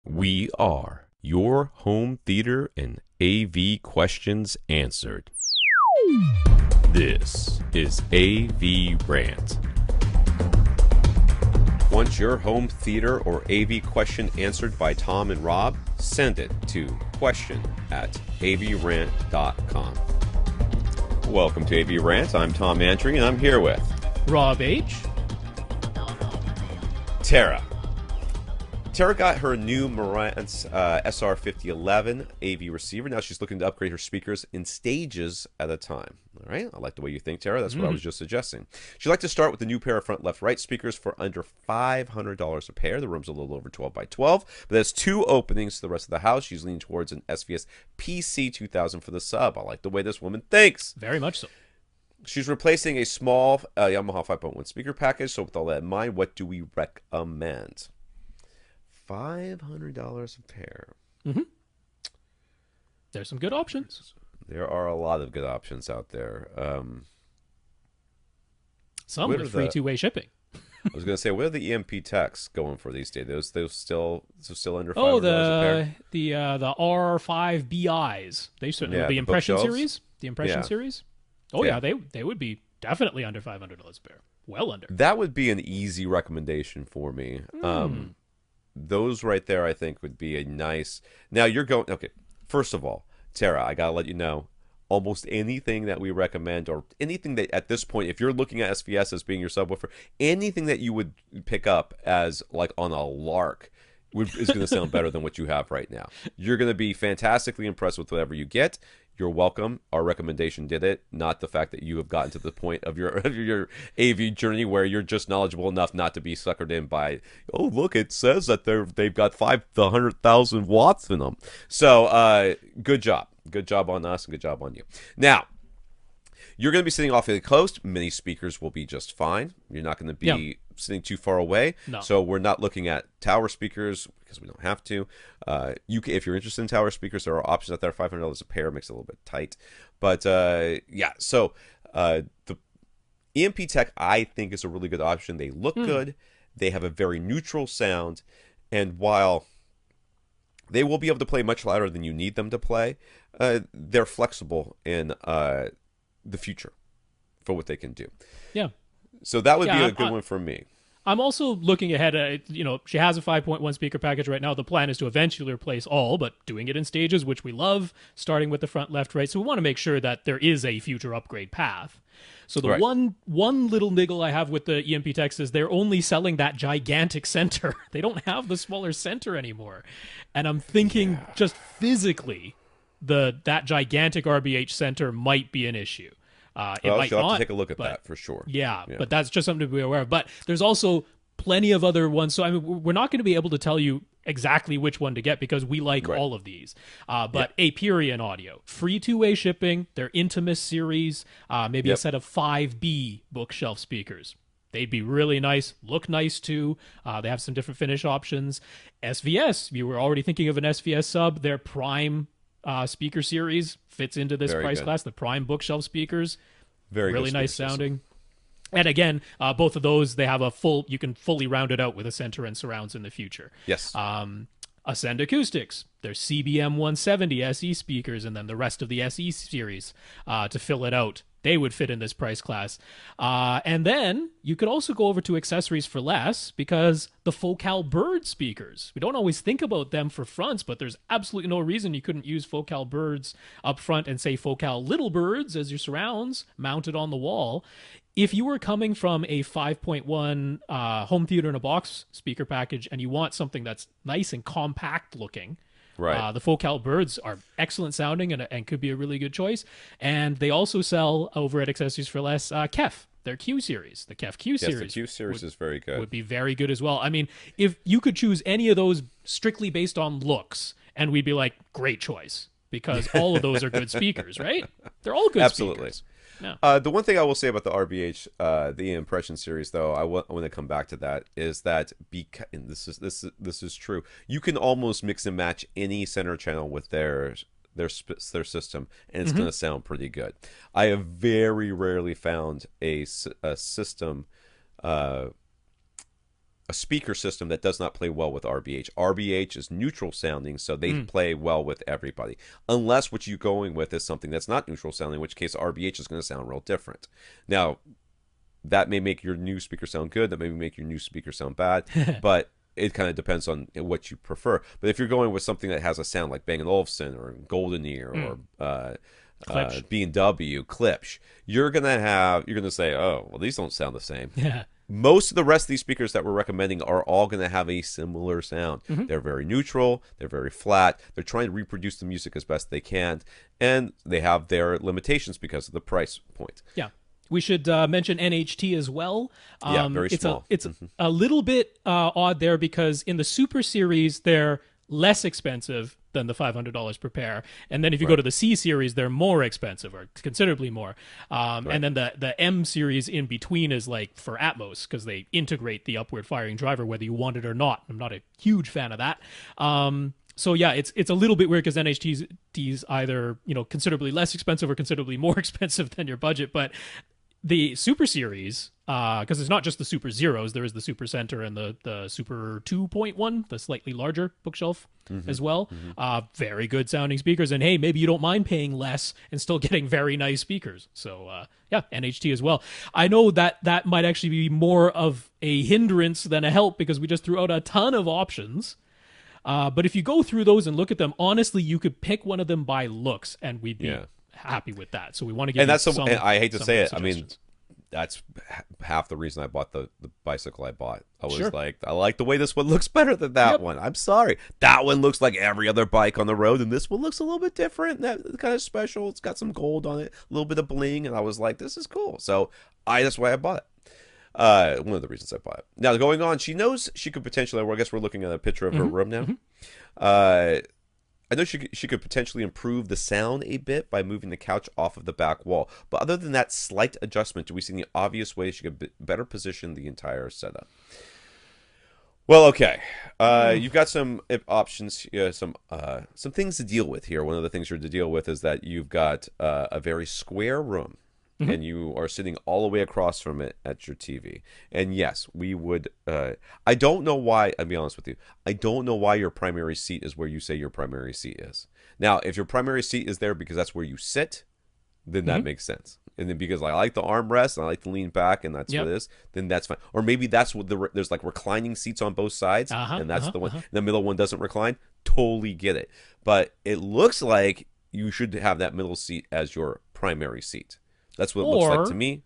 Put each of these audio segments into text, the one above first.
We are your home theater and AV questions answered. This is AVRant. Want your home theater or AV question answered by Tom and Rob? Send it to question@avrant.com. Welcome to AVRant. I'm Tom Andry, and I'm here with Rob H. Tara. Tara got her new Marantz SR5011 AV receiver. Now she's looking to upgrade her speakers in stages at a time. All right, I like the way you think, Tara. That's what I was just suggesting. She'd like to start with the new pair of front, left, right speakers for under $500 a pair. The room's a little over 12 by 12, but there's two openings to the rest of the house. She's leaning towards an SVS PC2000 for the sub. I like the way this woman thinks. Very much so. She's replacing a small Yamaha 5.1 speaker package. So with all that in mind, what do we recommend? $500 a pair. There's some good options. There are a lot of good options out there. Some with free two-way shipping. I was going to say, what are the EMP techs going for these days? Those still under $500 a pair? the R5Bis. They certainly the Impression series. The Impression series. Oh yeah, they would be definitely under $500 a pair. Well under. That would be an easy recommendation for me. Those right there, I think, would be a nice. Now you're going. Okay, first of all, Tara, I gotta let you know, almost anything that we recommend, or anything that at this point, if you're looking at SVS as being your subwoofer, anything that you would pick up as like on a lark is going to sound better than what you have right now. You're going to be fantastically impressed with whatever you get. You're welcome. Our recommendation did it, not the fact that you have gotten to the point of your AV journey where you're just knowledgeable enough not to be suckered in by, oh, look, it says that they've got 100,000 watts in them. So good job. Good job on us and good job on you. Now, you're going to be sitting off the coast. Mini speakers will be just fine. You're not going to be sitting too far away. No. So we're not looking at tower speakers because we don't have to. If you're interested in tower speakers, there are options out there. $500 a pair makes it a little bit tight. But yeah, so the EMP Tech, I think, is a really good option. They look good. They have a very neutral sound. And while they will be able to play much louder than you need them to play, they're flexible in the future for what they can do. Yeah. So that would be a good one for me. I'm also looking ahead. She has a 5.1 speaker package right now. The plan is to eventually replace all, but doing it in stages, which we love, starting with the front, left, right. So we want to make sure that there is a future upgrade path. So the one little niggle I have with the EMP Techs is they're only selling that gigantic center. They don't have the smaller center anymore. And I'm thinking just physically, that gigantic RBH center might be an issue. It might you'll not, have to take a look at that for sure. Yeah, but that's just something to be aware of. But there's also plenty of other ones. So I mean, we're not going to be able to tell you exactly which one to get because we like all of these. But Aperion Audio, free two-way shipping, their Intimus series, maybe a set of 5B bookshelf speakers. They'd be really nice, look nice too. They have some different finish options. SVS, you were already thinking of an SVS sub, their Prime speaker series fits into this price class. The Prime bookshelf speakers, really nice sounding. And again, both of those, they have you can fully round it out with a center and surrounds in the future. Yes. Ascend Acoustics, their CBM 170 SE speakers, and then the rest of the SE series to fill it out. They would fit in this price class. And then you could also go over to accessories for less because the Focal Bird speakers. We don't always think about them for fronts, but there's absolutely no reason you couldn't use Focal Birds up front and say Focal Little Birds as your surrounds mounted on the wall. If you were coming from a 5.1 home theater in a box speaker package and you want something that's nice and compact looking, the Focal Birds are excellent sounding and could be a really good choice. And they also sell over at Accessories for Less KEF, their Q series. The KEF Q series. Yes, the Q series is very good. Would be very good as well. I mean, if you could choose any of those strictly based on looks, and we'd be like, great choice, because all of those are good speakers, right? They're all good speakers. No. The one thing I will say about the RBH, the Impression series, though, I want to come back to that, is that and this is true. You can almost mix and match any center channel with their system, and it's going to sound pretty good. I have very rarely found a system a speaker system that does not play well with RBH. RBH is neutral sounding, so they play well with everybody. Unless what you're going with is something that's not neutral sounding, in which case RBH is going to sound real different. Now, that may make your new speaker sound good, that may make your new speaker sound bad, but it kind of depends on what you prefer. But if you're going with something that has a sound like Bang & Olufsen or Golden Ear or B&W, Klipsch, you're gonna say, oh, well, these don't sound the same. Yeah. Most of the rest of these speakers that we're recommending are all going to have a similar sound. They're very neutral, they're very flat, they're trying to reproduce the music as best they can, and they have their limitations because of the price point. Yeah. We should mention NHT as well. Yeah, very small. It's a little bit odd there because in the Super Series, they're less expensive than the $500 per pair. And then if you go to the C Series, they're more expensive, or considerably more. And then the M Series in between is like for Atmos, because they integrate the upward firing driver whether you want it or not. I'm not a huge fan of that. So yeah, it's a little bit weird because NHT's either, you know, considerably less expensive or considerably more expensive than your budget. But the Super Series, because it's not just the Super Zeros, there is the Super Center and the Super 2.1, the slightly larger bookshelf as well. Very good sounding speakers. And hey, maybe you don't mind paying less and still getting very nice speakers. So yeah, NHT as well. I know that might actually be more of a hindrance than a help because we just threw out a ton of options. But if you go through those and look at them, honestly, you could pick one of them by looks and we'd be happy with that. So we want to get, and that's and I hate to say it, I mean, that's half the reason I bought the bicycle I bought. I was like, I like the way this one looks better than that one. I'm sorry, that one looks like every other bike on the road, and this one looks a little bit different. That's kind of special. It's got some gold on it, a little bit of bling, and I was like, this is cool. So that's why I bought it. One of the reasons I bought it. Now, going on, she knows she could potentially, well, I guess we're looking at a picture of her room now. I know she could potentially improve the sound a bit by moving the couch off of the back wall. But other than that slight adjustment, do we see any obvious ways she could better position the entire setup? Well, okay. You've got some options, some things to deal with here. One of the things you're to deal with is that you've got a very square room. And you are sitting all the way across from it at your TV. And yes, we would... I don't know why... I'll be honest with you. I don't know why your primary seat is where you say your primary seat is. Now, if your primary seat is there because that's where you sit, then that makes sense. And then because I like the armrest and I like to lean back and that's what it is, then that's fine. Or maybe that's what there's like reclining seats on both sides, and that's the one. The middle one doesn't recline. Totally get it. But it looks like you should have that middle seat as your primary seat. That's what it looks like to me.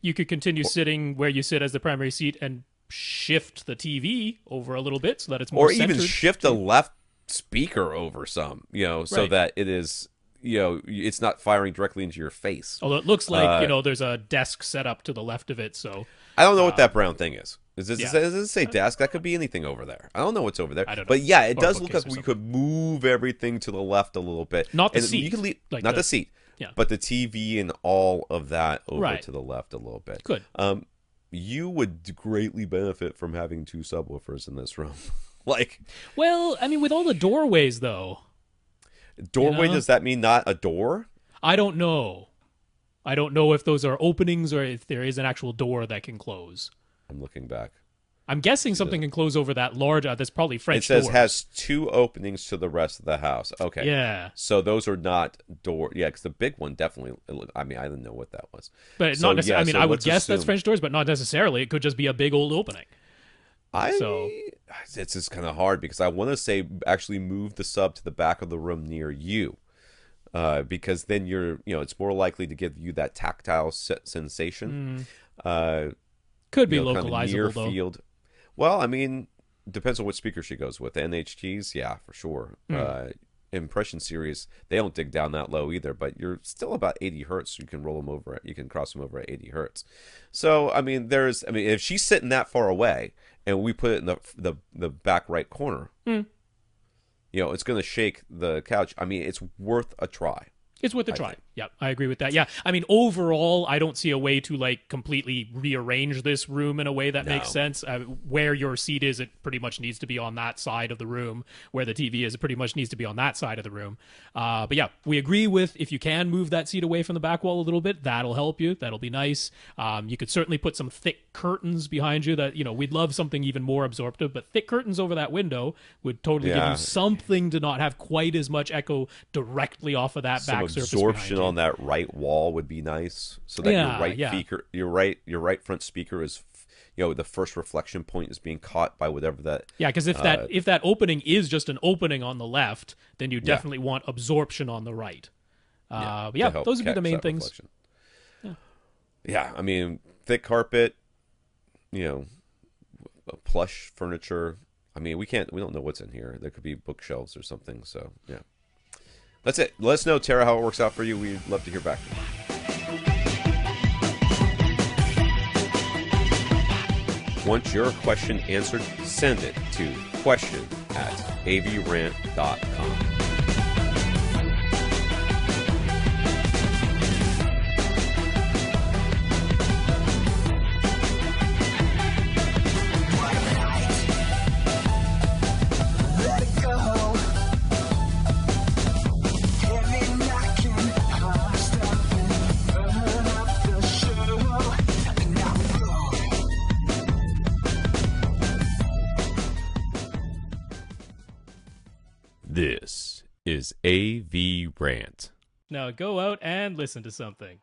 You could continue sitting where you sit as the primary seat and shift the TV over a little bit so that it's more centered. Or even shift the left speaker over some, so that it is, it's not firing directly into your face. Although it looks like, there's a desk set up to the left of it. So I don't know what that brown thing is. Does it say desk? That could be anything over there. I don't know what's over there. I don't know. But yeah, it does look like we could move everything to the left a little bit. Not the seat. You can leave, not the seat. Yeah. But the TV and all of that over to the left a little bit. Good. You would greatly benefit from having two subwoofers in this room. Well, I mean, with all the doorways, though. Doorway, does that mean not a door? I don't know. I don't know if those are openings or if there is an actual door that can close. I'm looking back. I'm guessing something can close over that large. That's probably French doors. It says doors. has two openings to the rest of the house. Okay. Yeah. So those are not door. Yeah, because the big one definitely. I mean, I didn't know what that was. But not necessarily. I mean, I would guess that's French doors, but not necessarily. It could just be a big old opening. It's just kind of hard because I want to say actually move the sub to the back of the room near you, because then it's more likely to give you that tactile sensation. Could be localizable near though. Field. Well, I mean, depends on what speaker she goes with. NHTs, yeah, for sure. Impression series, they don't dig down that low either, but you're still about 80 hertz. You can roll them over. You can cross them over at 80 hertz. So, I mean, if she's sitting that far away and we put it in the back right corner, it's going to shake the couch. I mean, it's worth a try. It's worth a I try. think. Yeah, I agree with that. Yeah, I mean, overall, I don't see a way to like completely rearrange this room in a way that makes sense. Where your seat is, it pretty much needs to be on that side of the room. Where the TV is, it pretty much needs to be on that side of the room. But yeah, we agree with if you can move that seat away from the back wall a little bit, that'll help you. That'll be nice. You could certainly put some thick curtains behind you. That we'd love something even more absorptive, but thick curtains over that window would totally give you something to not have quite as much echo directly off of that back surface. Absorption on that right wall would be nice, so that your right front speaker is, the first reflection point is being caught by whatever that. Yeah, because if that opening is just an opening on the left, then you definitely want absorption on the right. But yeah, those would be the main things. Yeah, I mean, thick carpet, plush furniture. I mean, we don't know what's in here. There could be bookshelves or something. So yeah. That's it. Let us know, Tara, how it works out for you. We'd love to hear back from you. Want your question answered? Send it to question@avrant.com. This is AVRant. Now go out and listen to something.